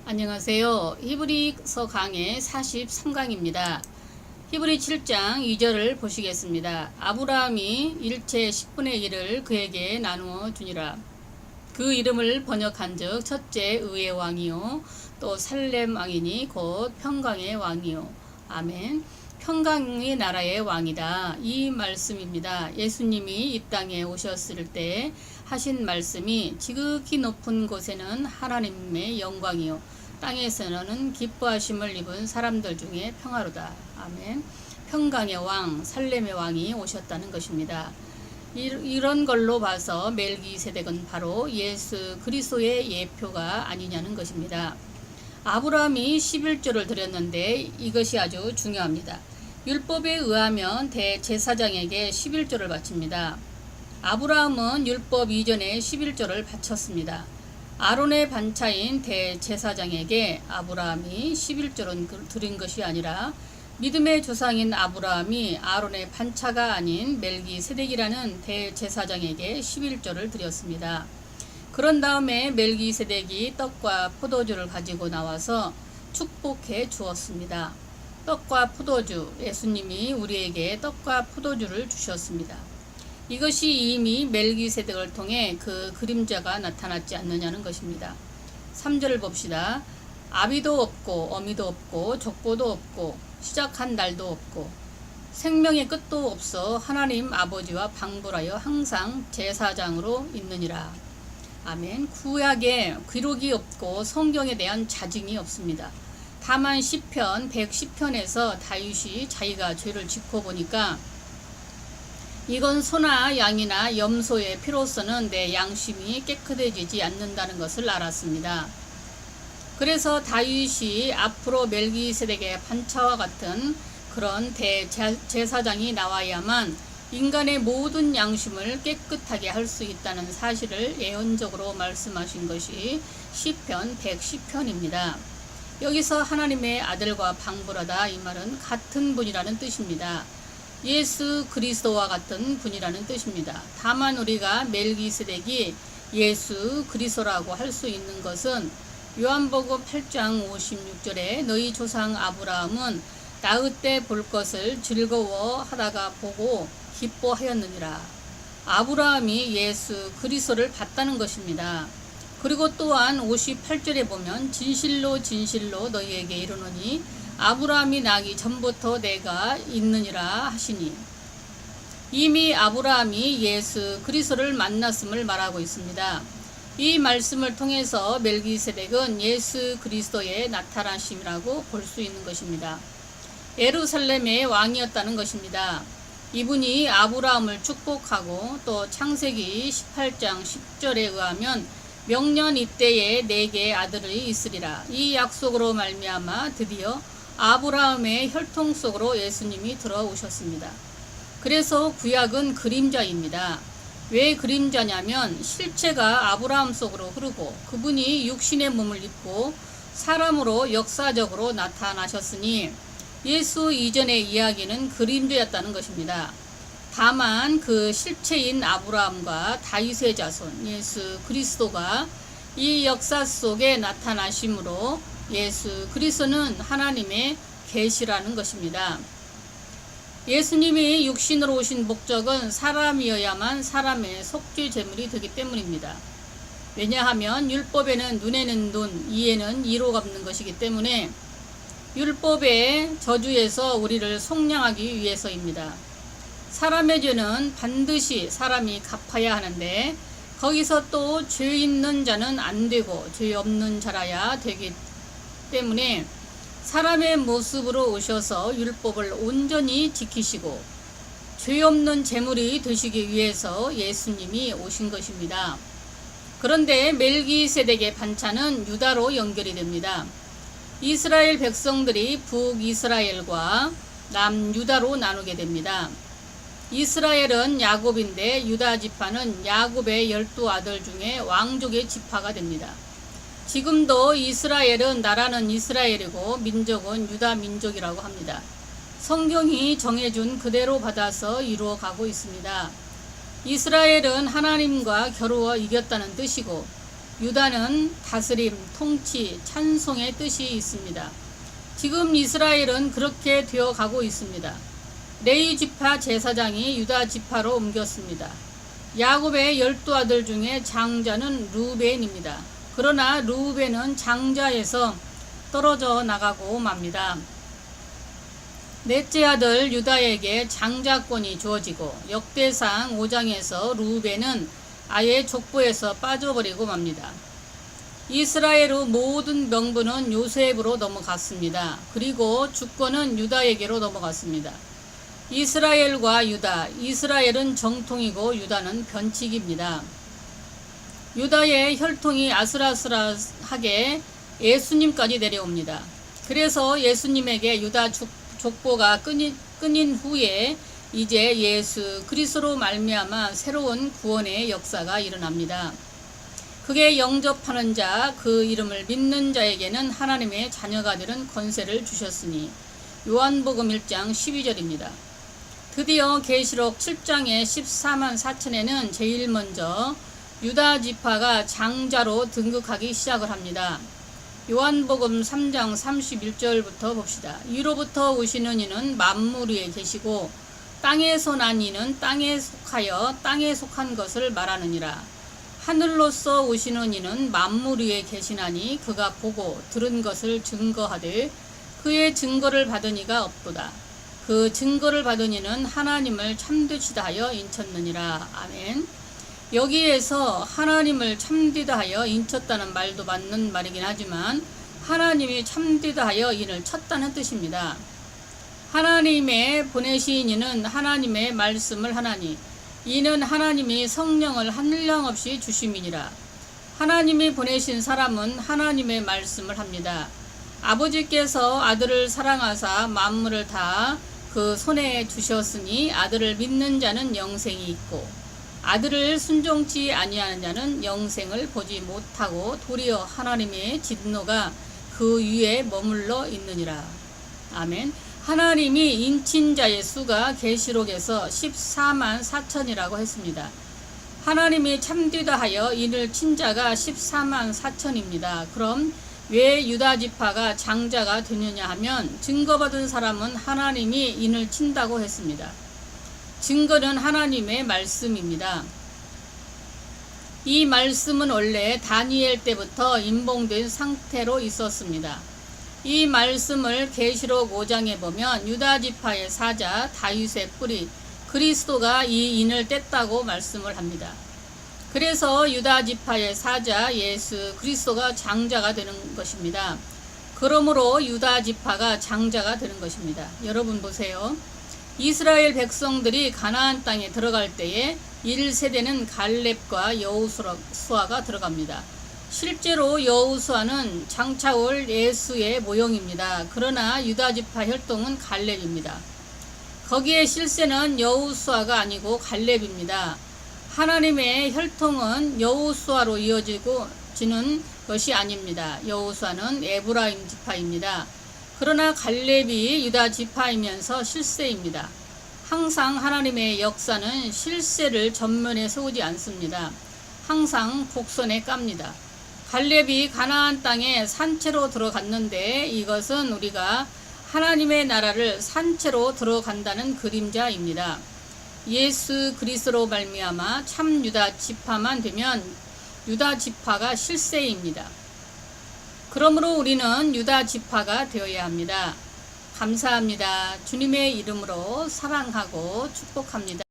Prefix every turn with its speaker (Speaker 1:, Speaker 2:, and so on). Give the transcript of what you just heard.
Speaker 1: 안녕하세요. 히브리서 강의 43강입니다. 히브리 7장 2절을 보시겠습니다. 아브라함이 일체 10분의 1을 그에게 나누어 주니라. 그 이름을 번역한 즉 첫째 의의 왕이요 또 살렘 왕이니 곧 평강의 왕이요. 아멘. 평강의 나라의 왕이다. 이 말씀입니다. 예수님이 이 땅에 오셨을 때 하신 말씀이 지극히 높은 곳에는 하나님의 영광이요 땅에서는 기뻐하심을 입은 사람들 중에 평화로다. 아멘. 평강의 왕, 살렘의 왕이 오셨다는 것입니다. 이런 걸로 봐서 멜기세덱은 바로 예수 그리스도의 예표가 아니냐는 것입니다. 아브라함이 11조를 드렸는데 이것이 아주 중요합니다. 율법에 의하면 대제사장에게 11조를 바칩니다. 아브라함은 율법 이전에 11조를 바쳤습니다. 아론의 반차인 대제사장에게 아브라함이 11조를 드린 것이 아니라 믿음의 조상인 아브라함이 아론의 반차가 아닌 멜기세덱이라는 대제사장에게 11조를 드렸습니다. 그런 다음에 멜기세덱이 떡과 포도주를 가지고 나와서 축복해 주었습니다. 떡과 포도주, 예수님이 우리에게 떡과 포도주를 주셨습니다. 이것이 이미 멜기세덱을 통해 그 그림자가 나타났지 않느냐는 것입니다. 3절을 봅시다. 아비도 없고 어미도 없고 족보도 없고 시작한 날도 없고 생명의 끝도 없어 하나님 아버지와 방불하여 항상 제사장으로 있느니라. 아멘. 구약에 기록이 없고 성경에 대한 자증이 없습니다. 다만 시편 110편에서 다윗이 자기가 죄를 짓고 보니까 이건 소나 양이나 염소의 피로서는 내 양심이 깨끗해지지 않는다는 것을 알았습니다. 그래서 다윗이 앞으로 멜기세덱의 반차와 같은 그런 대제사장이 나와야만 인간의 모든 양심을 깨끗하게 할 수 있다는 사실을 예언적으로 말씀하신 것이 시편 110편입니다. 여기서 하나님의 아들과 방불하다 이 말은 같은 분이라는 뜻입니다. 예수 그리스도와 같은 분이라는 뜻입니다. 다만 우리가 멜기세덱이 예수 그리스도라고 할 수 있는 것은 요한복음 8장 56절에 너희 조상 아브라함은 나의 때 볼 것을 즐거워하다가 보고 기뻐하였느니라. 아브라함이 예수 그리스도를 봤다는 것입니다. 그리고 또한 58절에 보면 진실로 진실로 너희에게 이르노니 아브라함이 나기 전부터 내가 있느니라 하시니 이미 아브라함이 예수 그리스도를 만났음을 말하고 있습니다. 이 말씀을 통해서 멜기세덱은 예수 그리스도의 나타나심이라고 볼 수 있는 것입니다. 예루살렘의 왕이었다는 것입니다. 이분이 아브라함을 축복하고 또 창세기 18장 10절에 의하면 명년 이때에 내게 아들이 있으리라. 이 약속으로 말미암아 드디어 아브라함의 혈통 속으로 예수님이 들어오셨습니다. 그래서 구약은 그림자입니다. 왜 그림자냐면 실체가 아브라함 속으로 흐르고 그분이 육신의 몸을 입고 사람으로 역사적으로 나타나셨으니 예수 이전의 이야기는 그림자였다는 것입니다. 다만 그 실체인 아브라함과 다윗의 자손 예수 그리스도가 이 역사 속에 나타나심으로 예수 그리스도는 하나님의 계시라는 것입니다. 예수님이 육신으로 오신 목적은 사람이어야만 사람의 속죄 제물이 되기 때문입니다. 왜냐하면 율법에는 눈에는 눈, 이에는 이로 갚는 것이기 때문에 율법의 저주에서 우리를 속량하기 위해서입니다. 사람의 죄는 반드시 사람이 갚아야 하는데 거기서 또 죄 있는 자는 안 되고 죄 없는 자라야 되기 때문에 사람의 모습으로 오셔서 율법을 온전히 지키시고 죄 없는 제물이 되시기 위해서 예수님이 오신 것입니다. 그런데 멜기세덱의 반차는 유다로 연결이 됩니다. 이스라엘 백성들이 북이스라엘과 남유다로 나누게 됩니다. 이스라엘은 야곱인데 유다 지파는 야곱의 12아들 중에 왕족의 지파가 됩니다. 지금도 이스라엘은 나라는 이스라엘이고 민족은 유다 민족이라고 합니다. 성경이 정해준 그대로 받아서 이루어가고 있습니다. 이스라엘은 하나님과 겨루어 이겼다는 뜻이고 유다는 다스림, 통치, 찬송의 뜻이 있습니다. 지금 이스라엘은 그렇게 되어 가고 있습니다. 레위 지파 제사장이 유다 지파로 옮겼습니다. 야곱의 12아들 중에 장자는 르우벤입니다. 그러나 르우벤은 장자에서 떨어져 나가고 맙니다. 넷째 아들 유다에게 장자권이 주어지고 역대상 5장에서 르우벤은 아예 족보에서 빠져버리고 맙니다. 이스라엘의 모든 명분은 요셉으로 넘어갔습니다. 그리고 주권은 유다에게로 넘어갔습니다. 이스라엘과 유다, 이스라엘은 정통이고 유다는 변칙입니다. 유다의 혈통이 아슬아슬하게 예수님까지 내려옵니다. 그래서 예수님에게 유다 족보가 끊인 후에 이제 예수 그리스도로 말미암아 새로운 구원의 역사가 일어납니다. 그게 영접하는 자, 그 이름을 믿는 자에게는 하나님의 자녀가 되는 권세를 주셨으니 요한복음 1장 12절입니다. 드디어 계시록 7장의 14만 4천에는 제일 먼저 유다 지파가 장자로 등극하기 시작을 합니다. 요한복음 3장 31절부터 봅시다. 위로부터 오시는 이는 만물 위에 계시고 땅에서 난 이는 땅에 속하여 땅에 속한 것을 말하느니라. 하늘로서 오시는 이는 만물 위에 계시나니 그가 보고 들은 것을 증거하되 그의 증거를 받은 이가 없도다. 그 증거를 받은 이는 하나님을 참되시다 하여 인쳤느니라. 아멘. 여기에서 하나님을 참되다 하여 인쳤다는 말도 맞는 말이긴 하지만 하나님이 참되다 하여 인을 쳤다는 뜻입니다. 하나님의 보내신 이는 하나님의 말씀을 하나니 이는 하나님이 성령을 한량없이 주심이니라. 하나님이 보내신 사람은 하나님의 말씀을 합니다. 아버지께서 아들을 사랑하사 만물을 다 그 손에 주셨으니 아들을 믿는 자는 영생이 있고 아들을 순종치 아니하는 자는 영생을 보지 못하고 도리어 하나님의 진노가 그 위에 머물러 있느니라. 아멘. 하나님이 인친 자의 수가 계시록에서 14만 4천이라고 했습니다. 하나님이 참되다 하여 인을 친 자가 14만 4천입니다. 그럼 왜 유다 지파가 장자가 되느냐 하면 증거받은 사람은 하나님이 인을 친다고 했습니다. 증거는 하나님의 말씀입니다. 이 말씀은 원래 다니엘 때부터 임봉된 상태로 있었습니다. 이 말씀을 계시록 5장에 보면 유다 지파의 사자 다윗의 뿌리 그리스도가 이 인을 뗐다고 말씀을 합니다. 그래서 유다 지파의 사자 예수 그리스도가 장자가 되는 것입니다. 그러므로 유다 지파가 장자가 되는 것입니다. 여러분 보세요. 이스라엘 백성들이 가나안 땅에 들어갈 때에 1세대는 갈렙과 여호수아가 들어갑니다. 실제로 여호수아는 장차올 예수의 모형입니다. 그러나 유다 지파 혈통은 갈렙입니다. 거기에 실세는 여호수아가 아니고 갈렙입니다. 하나님의 혈통은 여호수아로 이어지는 것이 아닙니다. 여호수아는 에브라임 지파입니다. 그러나 갈렙이 유다 지파이면서 실세입니다. 항상 하나님의 역사는 실세를 전면에 세우지 않습니다. 항상 곡선에 깝니다. 갈렙이 가나안 땅에 산채로 들어갔는데 이것은 우리가 하나님의 나라를 산채로 들어간다는 그림자입니다. 예수 그리스도로 말미암아 참 유다 지파만 되면 유다 지파가 실세입니다. 그러므로 우리는 유다 지파가 되어야 합니다. 감사합니다. 주님의 이름으로 사랑하고 축복합니다.